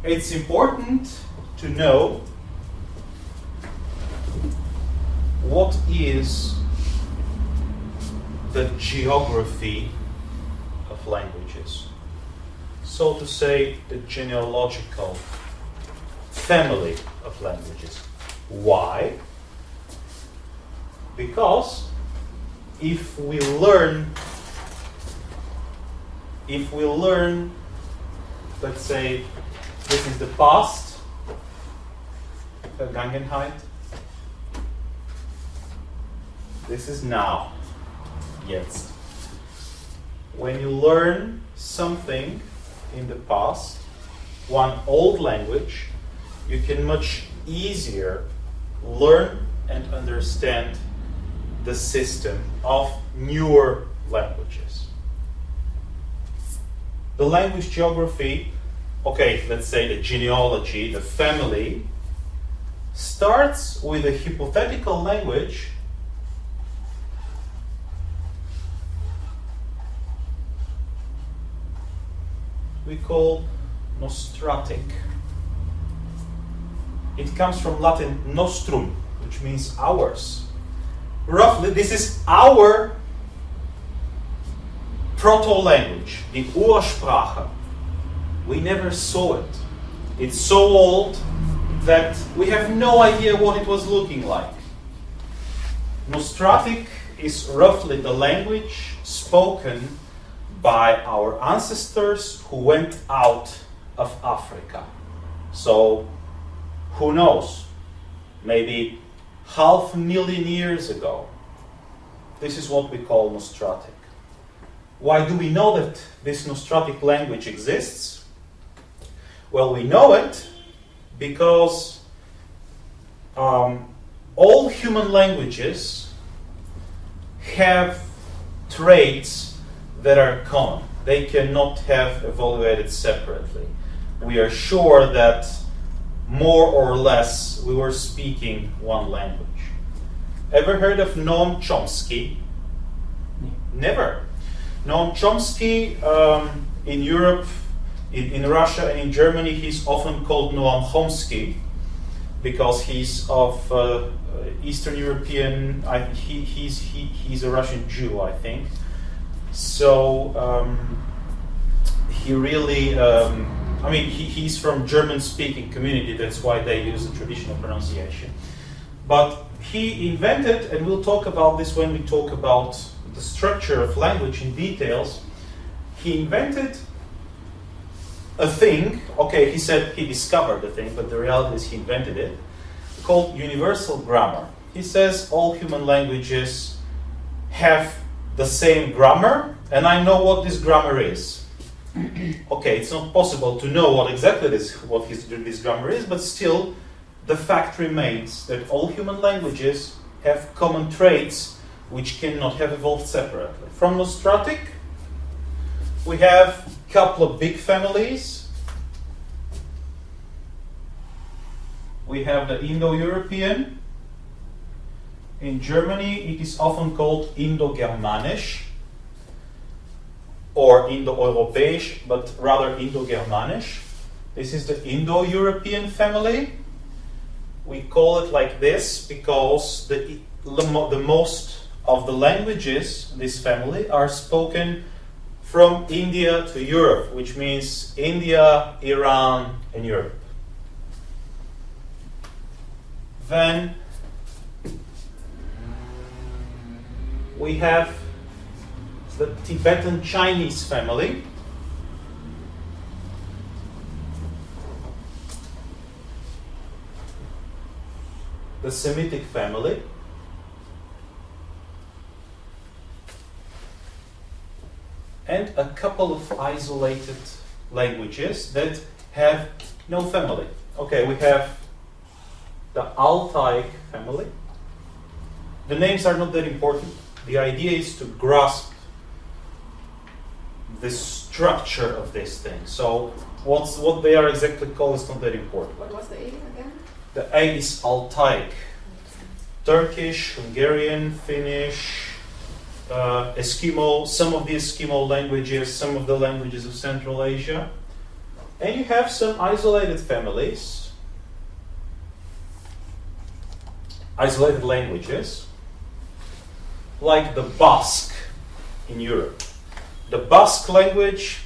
it's important to know what is the geography of languages. So to say, the genealogical family of languages. Why? Because if we learn, let's say, this is the past, Vergangenheit. This is now, jetzt. When you learn something in the past, one old language, you can much easier learn and understand the system of newer languages. The language geography, okay, let's say the genealogy, the family, starts with a hypothetical language we call nostratic. It comes from Latin nostrum, which means ours. Roughly, this is our proto-language, the Ursprache. We never saw it. It's so old that we have no idea what it was looking like. Nostratic is roughly the language spoken by our ancestors who went out of Africa. So, who knows? Maybe 500,000 years ago. This is what we call Nostratic. Why do we know that this Nostratic language exists? Well, we know it because all human languages have traits that are common. They cannot have evaluated separately. We are sure that more or less we were speaking one language. Ever heard of Noam Chomsky? Never. Noam Chomsky in Europe, in Russia and in Germany, he's often called Noam Chomsky because he's of Eastern European. He's a Russian Jew, I think. So he really, he's from German-speaking community. That's why they use the traditional pronunciation. But he invented, and we'll talk about this when we talk about the structure of language in details. He invented a thing. Okay, he said he discovered the thing, but the reality is he invented it, called universal grammar. He says all human languages have the same grammar, and I know what this grammar is. Okay, it's not possible to know what exactly this grammar is, but still, the fact remains that all human languages have common traits which cannot have evolved separately. From Nostratic, we have a couple of big families. We have the Indo-European. In Germany, it is often called Indo-Germanisch or Indo-Europäisch, but rather Indo-Germanisch. This is the Indo-European family. We call it like this because the most of the languages in this family are spoken from India to Europe, which means India, Iran, and Europe. Then we have the Tibetan Chinese family. The Semitic family. And a couple of isolated languages that have no family. Okay, we have the Altaic family. The names are not that important. The idea is to grasp the structure of this thing. So what they are exactly called is not that important. What was the A again? The A is Altaic. Turkish, Hungarian, Finnish, Eskimo, some of the Eskimo languages, some of the languages of Central Asia. And you have some isolated families, isolated languages, like the Basque in Europe. The Basque language,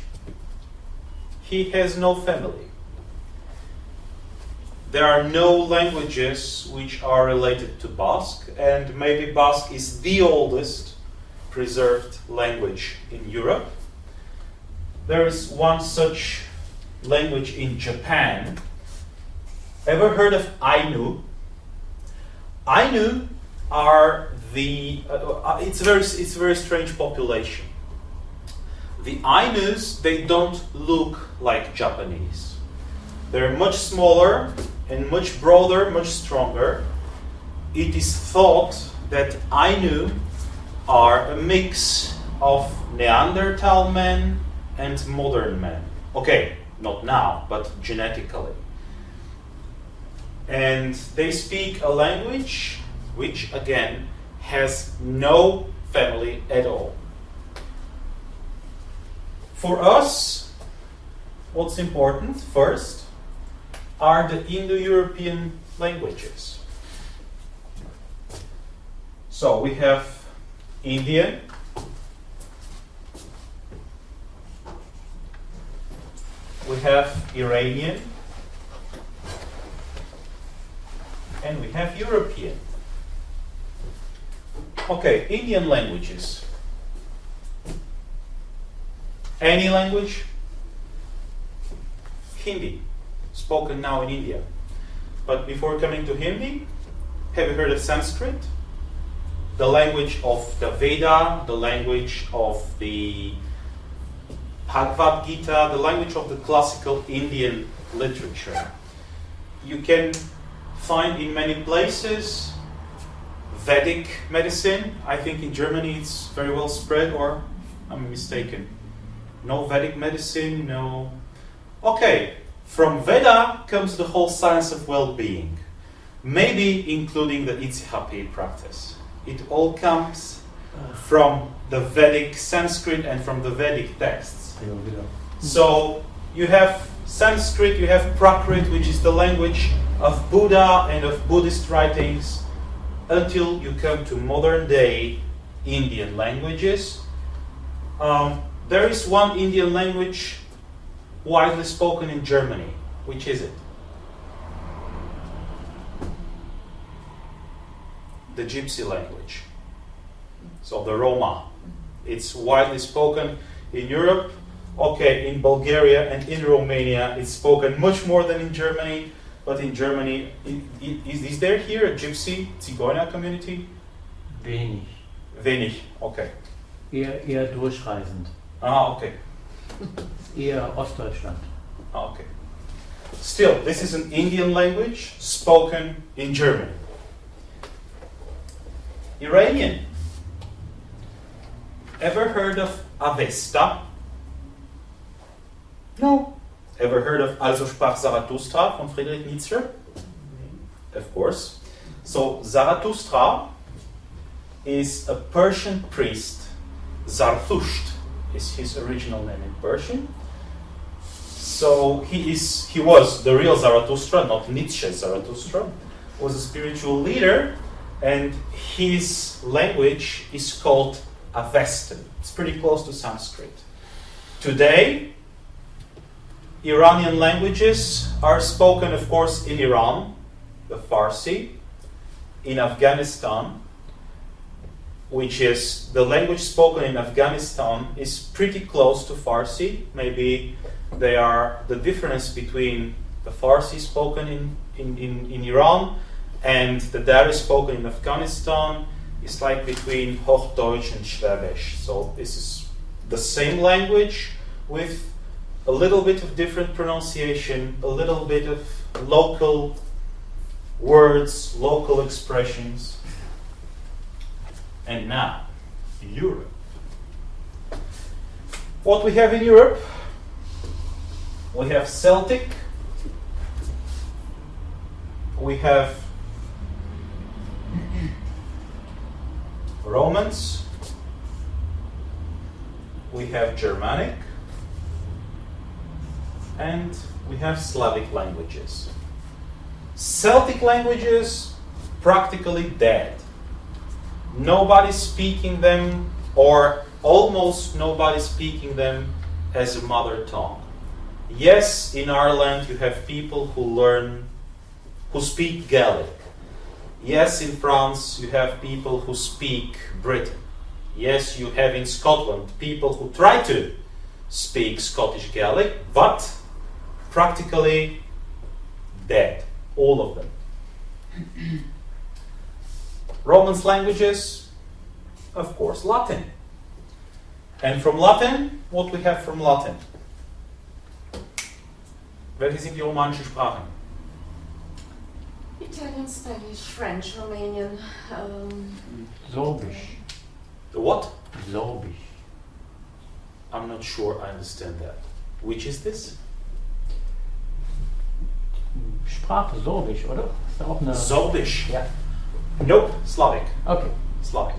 he has no family. There are no languages which are related to Basque, and maybe Basque is the oldest preserved language in Europe. There is one such language in Japan. Ever heard of Ainu? Ainu are it's a very strange population. The Ainus, they don't look like Japanese. They're much smaller and much broader, much stronger. It is thought that Ainu are a mix of Neanderthal men and modern men. Okay, not now, but genetically. And they speak a language which, again, has no family at all. For us, what's important first are the Indo-European languages. So we have Indian, we have Iranian, and we have European. Okay, Indian languages. Any language? Hindi, spoken now in India. But before coming to Hindi, have you heard of Sanskrit? The language of the Veda, the language of the Bhagavad Gita, the language of the classical Indian literature. You can find in many places Vedic medicine. I think in Germany it's very well spread, or I'm mistaken. No Vedic medicine, no. Okay, from Veda comes the whole science of well-being, maybe including the ICHP practice. It all comes from the Vedic Sanskrit and from the Vedic texts. So you have Sanskrit, you have Prakrit, which is the language of Buddha and of Buddhist writings, until you come to modern day Indian languages. There is one Indian language widely spoken in Germany. Which is it? The Gypsy language. So the Roma. It's widely spoken in Europe. Okay, in Bulgaria and in Romania it's spoken much more than in Germany. But in Germany, is there here a Gypsy Zigeuner community? Wenig. Wenig, okay. Eher durchreisend. Ah, okay. Eher Ostdeutschland. Ah, okay. Still, this is an Indian language spoken in Germany. Iranian. Ever heard of Avesta? No. Ever heard of Also sprach Zarathustra von Friedrich Nietzsche? Of course. So Zarathustra is a Persian priest. Zarathusht is his original name in Persian. So he was the real Zarathustra, not Nietzsche's Zarathustra. Was a spiritual leader, and his language is called Avestan. It's pretty close to Sanskrit. Today, Iranian languages are spoken, of course, in Iran, the Farsi, in Afghanistan, which is the language spoken in Afghanistan is pretty close to Farsi. Maybe they are the difference between the Farsi spoken in Iran and the Dari spoken in Afghanistan is like between Hochdeutsch and Schwäbisch. So this is the same language with a little bit of different pronunciation, a little bit of local words, local expressions. And now, Europe. What we have in Europe, we have Celtic, we have Romans, we have Germanic, and we have Slavic languages. Celtic languages, practically dead. Nobody speaking them, or almost nobody speaking them as a mother tongue. Yes, in Ireland you have people who speak Gaelic. Yes, in France you have people who speak Britain. Yes, you have in Scotland people who try to speak Scottish Gaelic, but practically dead, all of them. Romance languages, of course, Latin. And from Latin, what we have from Latin? Welche sind die romanischen Sprachen? Italian, Spanish, French, Romanian. Sorbisch. The what? Sorbisch. I'm not sure I understand that. Which is this? Sprache, Sorbisch, oder? Ist da auch eine... Sorbisch. Ja. Nope, Slavic. Okay. Slavic.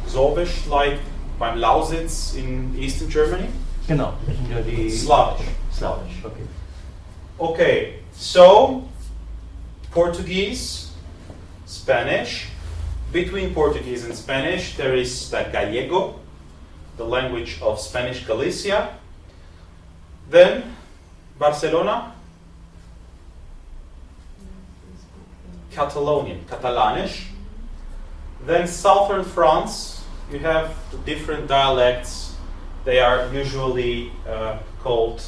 Sorbisch, like beim Lausitz in Eastern Germany? Genau, das sind ja die... Slavisch. Slavisch, okay. Okay, so Portuguese, Spanish. Between Portuguese and Spanish, there is the Gallego, the language of Spanish Galicia. Then Barcelona, Catalonian, Catalanish. Then southern France, you have the different dialects. They are usually called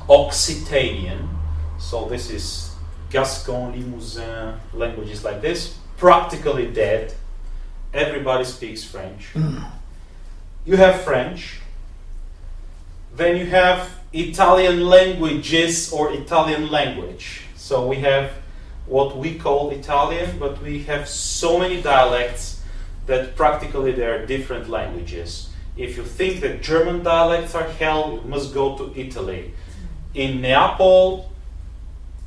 Occitanian. So this is Gascon, Limousin, languages like this. Practically dead. Everybody speaks French. You have French. Then you have Italian languages or Italian language. So we have what we call Italian, but we have so many dialects that practically there are different languages. If you think that German dialects are hell, you must go to Italy. In Neapol,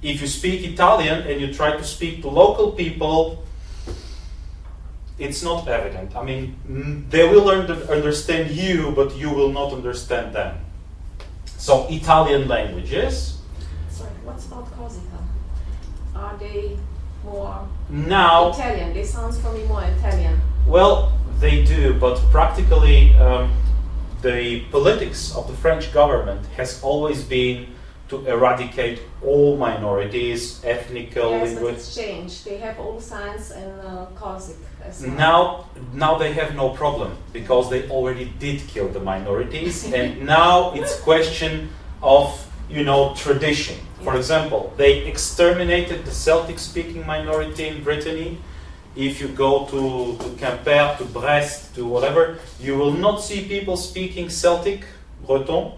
if you speak Italian and you try to speak to local people, it's not evident. I mean, they will understand you, but you will not understand them. So Italian languages. Sorry, what's about Corsica? Are they more Now, Italian? They sound for me more Italian. well, they do, but practically the politics of the French government has always been to eradicate all minorities, ethnical, Yes, but linguistic. it's changed. They have all signs in Corsica as well. Now they have no problem because they already did kill the minorities, and now it's question of tradition. For example, they exterminated the Celtic-speaking minority in Brittany. If you go to Quimper, to Brest, to whatever, you will not see people speaking Celtic, Breton,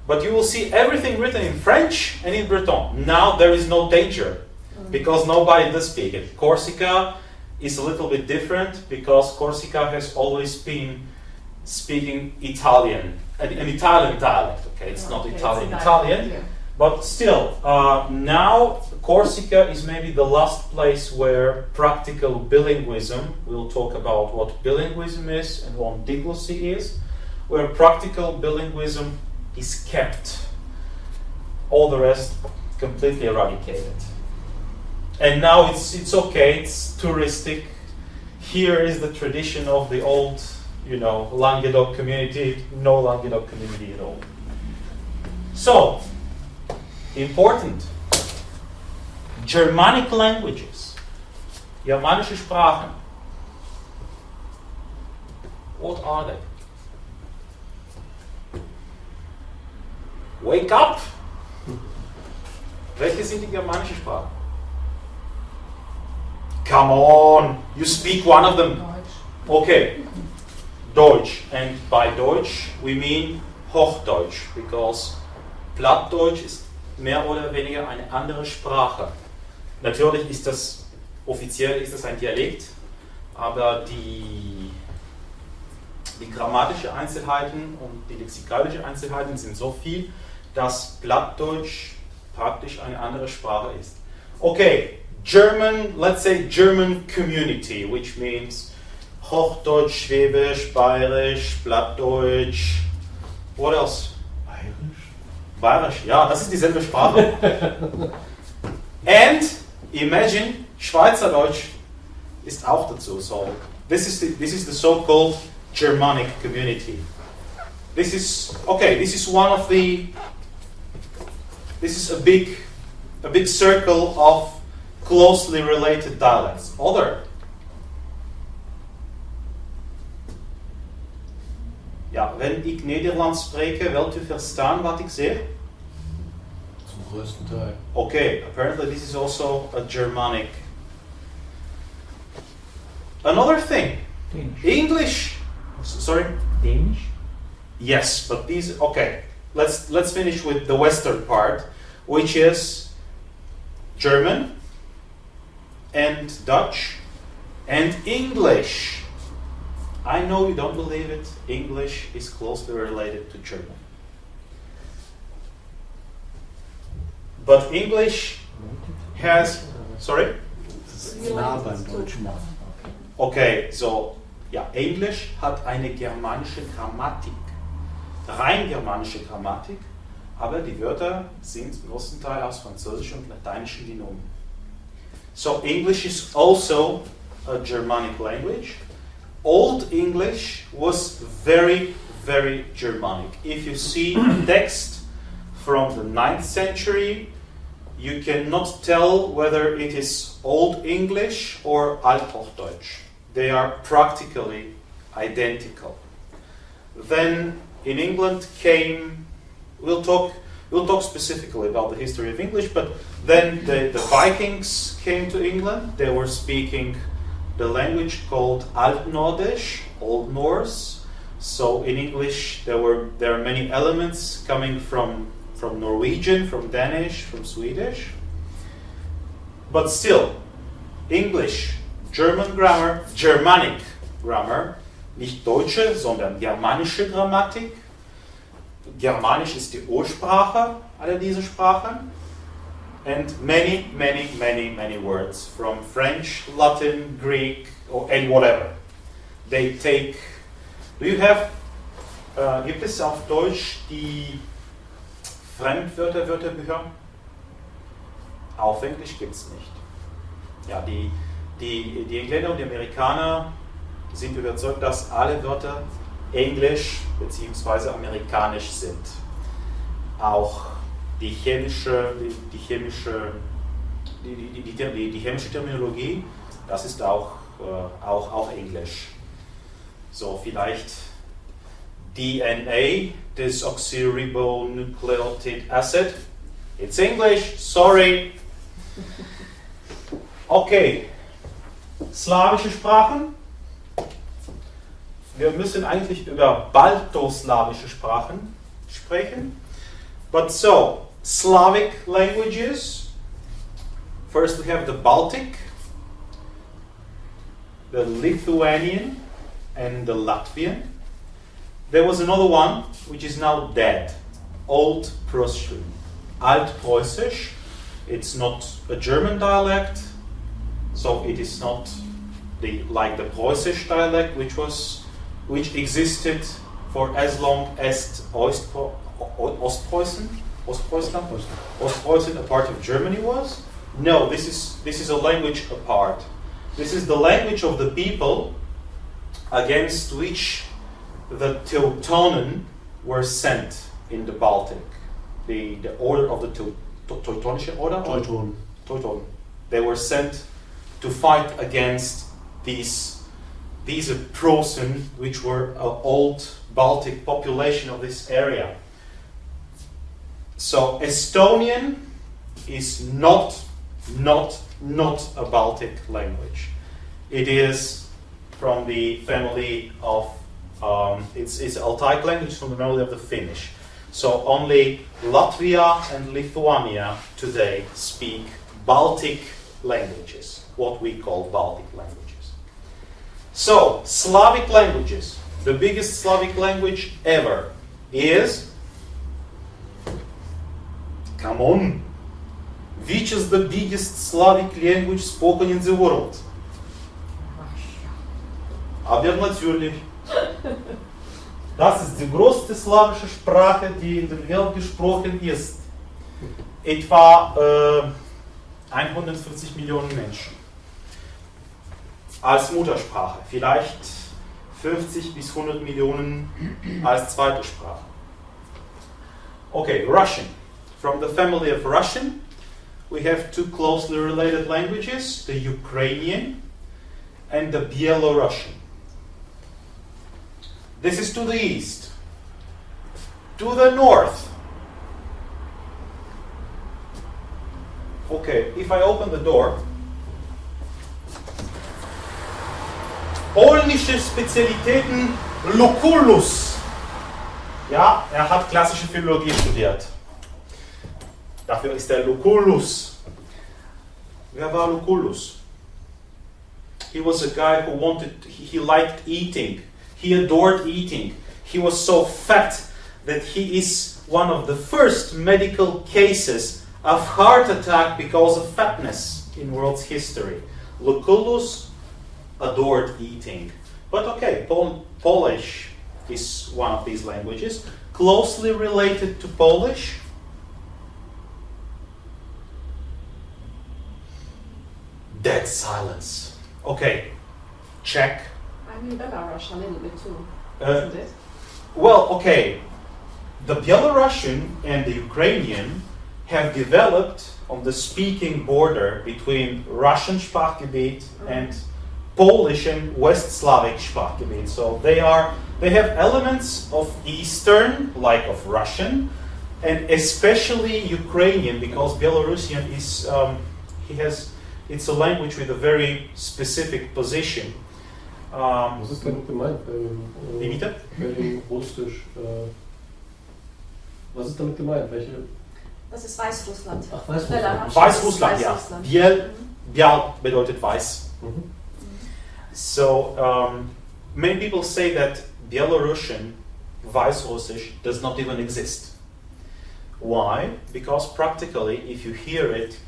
but you will see everything written in French and in Breton. Now there is no danger because nobody does speak it. Corsica is a little bit different because Corsica has always been speaking Italian, an Italian dialect. Okay, it's not Italian, but still, now Corsica is maybe the last place where practical bilingualism, we'll talk about what bilingualism is and what diglossy is, where practical bilingualism is kept. All the rest completely eradicated. And now it's okay, it's touristic. Here is the tradition of the old, Languedoc community, no Languedoc community at all. So, important. Germanic languages. Germanische Sprachen. What are they? Wake up! Welche sind die germanischen Sprachen? Come on! You speak one of them. Deutsch. Okay. Deutsch. And by Deutsch we mean Hochdeutsch, because Plattdeutsch ist mehr oder weniger eine andere Sprache. Natürlich ist das, offiziell ist das ein Dialekt, aber die grammatische Einzelheiten und die lexikalische Einzelheiten sind so viel, dass Plattdeutsch praktisch eine andere Sprache ist. Okay, German, let's say German community, which means Hochdeutsch, Schwäbisch, Bayerisch, Plattdeutsch. What else? Bayerisch, ja, das ist dieselbe Sprache. And imagine, Schweizerdeutsch ist auch dazu. So this is the so-called Germanic community. This is a big circle of closely related dialects. Ja, wenn ik Nederlands spreek, wilt u verstaan wat ik zeg? Zum größten Teil. Okay, apparently this is also a Germanic. Another thing, Dänisch. English. Sorry. Dänisch? Yes, but these. Okay, let's finish with the Western part, which is German and Dutch and English. I know you don't believe it. English is closely related to German. But English has. Sorry? Nah beim Deutschen. Okay, so, ja, Englisch hat eine germanische Grammatik. Rein germanische Grammatik, aber die Wörter sind im großen Teil aus Französisch und Lateinischen genommen. So, English is also a Germanic language. Old English was very, very Germanic. If you see a text from the 9th century, you cannot tell whether it is Old English or Althochdeutsch. They are practically identical. Then in England came, we'll talk specifically about the history of English, but then the Vikings came to England. They were speaking the language called Altnordisch, Old Norse. So in English there are many elements coming from Norwegian, from Danish, from Swedish. But still, English, German grammar, Germanic grammar, nicht deutsche, sondern germanische Grammatik. Germanisch ist die Ursprache aller dieser Sprachen. And many, many, many, many words from French, Latin, Greek, and whatever. They take. Do you have? Gibt es auf Deutsch die Fremdwörterbücher? Auf Englisch gibt es nicht. Ja, die Engländer und die Amerikaner sind überzeugt, dass alle Wörter englisch bzw. amerikanisch sind. Auch die chemische Terminologie, das ist auch Englisch. So vielleicht DNA, desoxyribonucleotide acid. It's English, sorry. Okay, slawische Sprachen. Wir müssen eigentlich über baltoslawische Sprachen sprechen. But so, Slavic languages. First we have the Baltic, the Lithuanian, and the Latvian. There was another one which is now dead, Old Prussian, Altpreußisch. It's not a German dialect, so it is not like the Preußisch dialect, which existed for as long as Ostpreußen, a part of Germany was. No, this is a language apart. This is the language of the people against which the Teutonen were sent in the Baltic. The order of the Teutonische Order? Teutonen. They were sent to fight against these Prussian, which were an old Baltic population of this area. So Estonian is not a Baltic language. It is from the family of it's Altaic language from the family of the Finnish. So only Latvia and Lithuania today speak Baltic languages, what we call Baltic languages. So Slavic languages, the biggest Slavic language ever is, come on, which is the biggest Slavic language spoken in the world? Aber natürlich. Das ist die größte slawische Sprache, die in der Welt gesprochen ist. Etwa 140 Millionen Menschen. Als Muttersprache. Vielleicht 50 bis 100 Millionen als zweite Sprache. Okay, Russian. From the family of Russian, we have two closely related languages, the Ukrainian and the Belarusian. This is to the east. To the north. Okay, if I open the door, polnische Spezialitäten Lucullus. Ja, hat klassische Philologie studiert. Dafür ist Lucullus. Wer war Lucullus? He was a guy who he liked eating. He adored eating. He was so fat that he is one of the first medical cases of heart attack because of fatness in world's history. Lucullus adored eating. But okay, Polish is one of these languages, closely related to Polish. Dead silence. Okay, Czech. I mean Belarusian a little bit too, Uh, isn't it? Well, okay, the Belarusian and the Ukrainian have developed on the speaking border between Russian Sprachgebiet and Polish and West Slavic Sprachgebiet. So they have elements of Eastern, like of Russian, and especially Ukrainian, because Belarusian is it's a language with a very specific position. Was ist damit gemeint? Wie bitte? Bei dem Russisch. Was ist damit gemeint? Welche? Das ist Weißrussland. Ach, Weißrussland. Belarus Weißrussland, ist ja. Weißrussland. Biel bedeutet weiß. Mhm. So many people say that Belarusian, Weißrussisch, does not even exist. Why? Because practically, if you hear it,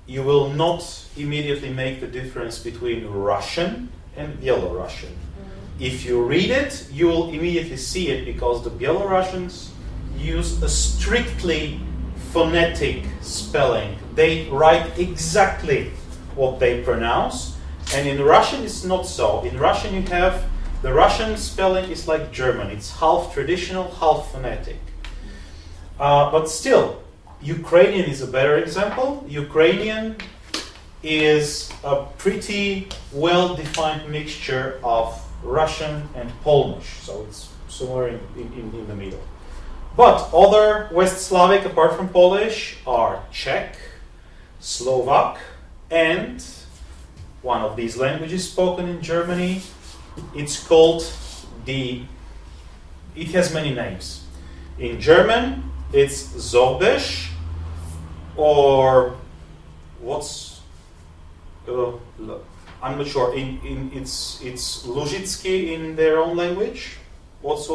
you will not immediately make the difference between Russian and Belarusian. If you read it, you will immediately see it because the Belarusians use a strictly phonetic spelling. They write exactly what they pronounce, and in Russian it's not so. In Russian you have, the Russian spelling is like German. It's half traditional, half phonetic. But still, Ukrainian is a better example. Ukrainian is a pretty well-defined mixture of Russian and Polish, so it's somewhere in the middle. But other West Slavic, apart from Polish, are Czech, Slovak, and one of these languages spoken in Germany. It's called it has many names. In German, it's Sorbisch, or I'm not sure. It's Luzhitsky in their own language. What's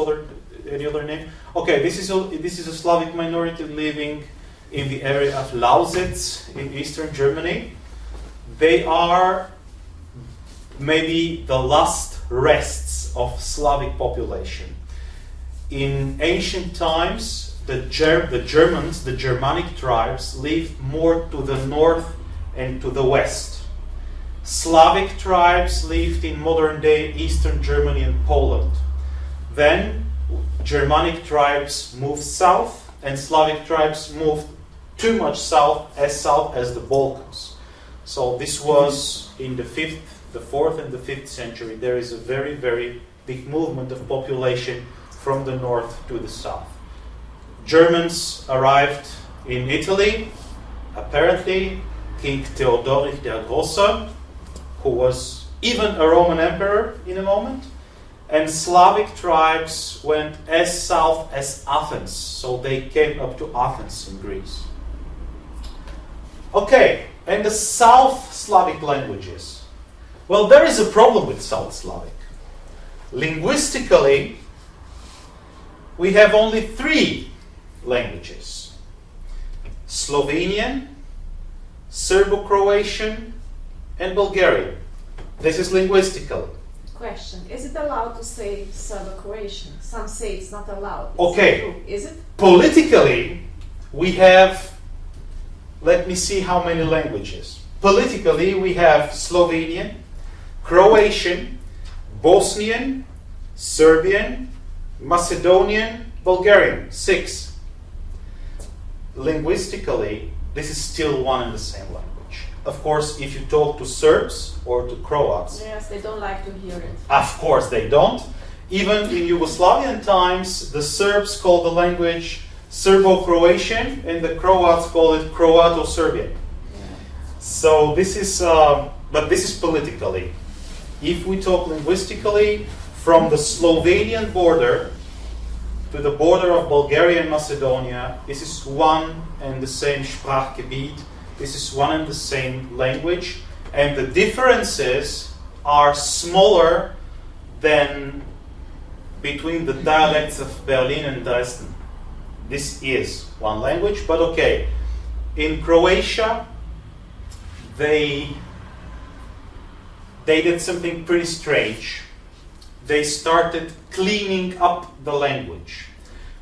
any other name? Okay, this is a Slavic minority living in the area of Lausitz in eastern Germany. They are maybe the last rests of Slavic population. In ancient times, the Germans, the Germanic tribes, lived more to the north and to the west. Slavic tribes lived in modern-day Eastern Germany and Poland. Then Germanic tribes moved south, and Slavic tribes moved too much south as the Balkans. So this was in the 4th and the 5th century. There is a very, very big movement of population from the north to the south. Germans arrived in Italy. Apparently, King Theodoric der Große, who was even a Roman emperor in a moment, and Slavic tribes went as south as Athens, so they came up to Athens in Greece. Okay, and the South Slavic languages. Well, there is a problem with South Slavic. Linguistically, we have only 3 languages: Slovenian, Serbo-Croatian, and Bulgarian. This is linguistical. Question: is it allowed to say Serbo-Croatian? Some say it's not allowed. It's Okay. not true. Is it? Politically, we have, let me see how many languages. Politically, we have Slovenian, Croatian, Bosnian, Serbian, Macedonian, Bulgarian. 6. Linguistically, this is still one and the same language. Of course, if you talk to Serbs or to Croats, Yes, they don't like to hear it. of course they don't. Even in Yugoslavian times, the Serbs call the language Serbo-Croatian and the Croats call it Croato-Serbian. So this is, but this is politically. If we talk linguistically, from the Slovenian border to the border of Bulgaria and Macedonia, this is one and the same Sprachgebiet. This is one and the same language, and the differences are smaller than between the dialects of Berlin and Dresden. This is one language, but okay. In Croatia, they did something pretty strange. They started cleaning up the language,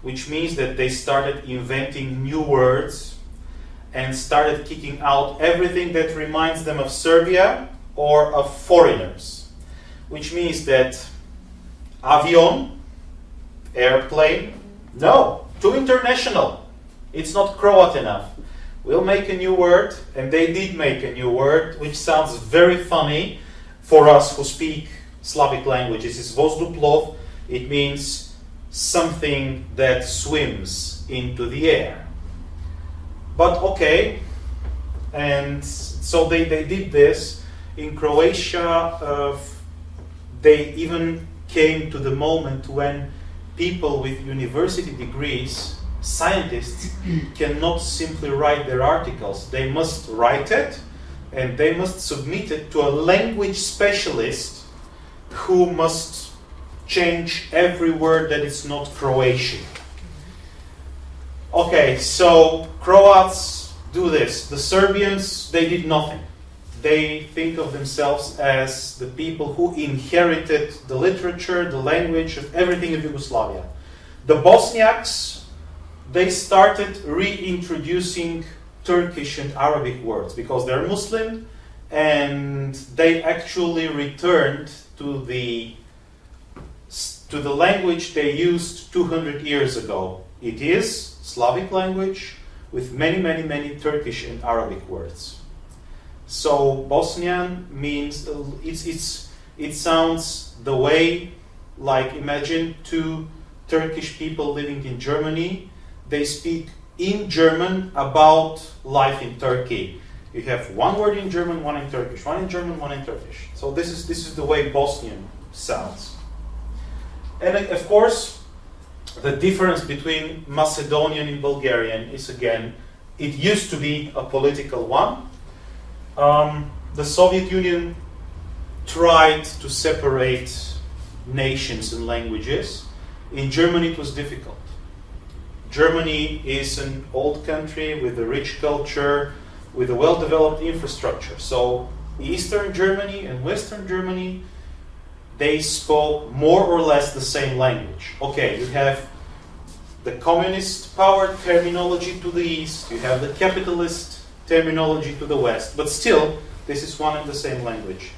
which means that they started inventing new words and started kicking out everything that reminds them of Serbia or of foreigners, which means that avion, airplane, no, too international. It's not Croat enough. We'll make a new word, and they did make a new word, which sounds very funny for us who speak Slavic languages. It's vozduplov. It means something that swims into the air. But okay, and so they did this. In Croatia, they even came to the moment when people with university degrees, scientists, cannot simply write their articles. They must write it, and they must submit it to a language specialist who must change every word that is not Croatian. Okay, so Croats do this. The Serbians, they did nothing. They think of themselves as the people who inherited the literature, the language, and everything of Yugoslavia. The Bosniaks, they started reintroducing Turkish and Arabic words because they're Muslim, and they actually returned to the language they used 200 years ago. It is Slavic language with many, many, many Turkish and Arabic words. So Bosnian means it sounds the way, like, imagine two Turkish people living in Germany. They speak in German about life in Turkey. You have one word in German, one in Turkish, one in German, one in Turkish. So this is the way Bosnian sounds. And of course, the difference between Macedonian and Bulgarian is, again, it used to be a political one. The Soviet Union tried to separate nations and languages. In Germany, it was difficult. Germany is an old country with a rich culture, with a well-developed infrastructure. So Eastern Germany and Western Germany, they spoke more or less the same language. Okay, you have the communist power terminology to the east, you have the capitalist terminology to the west, but still, this is one and the same language.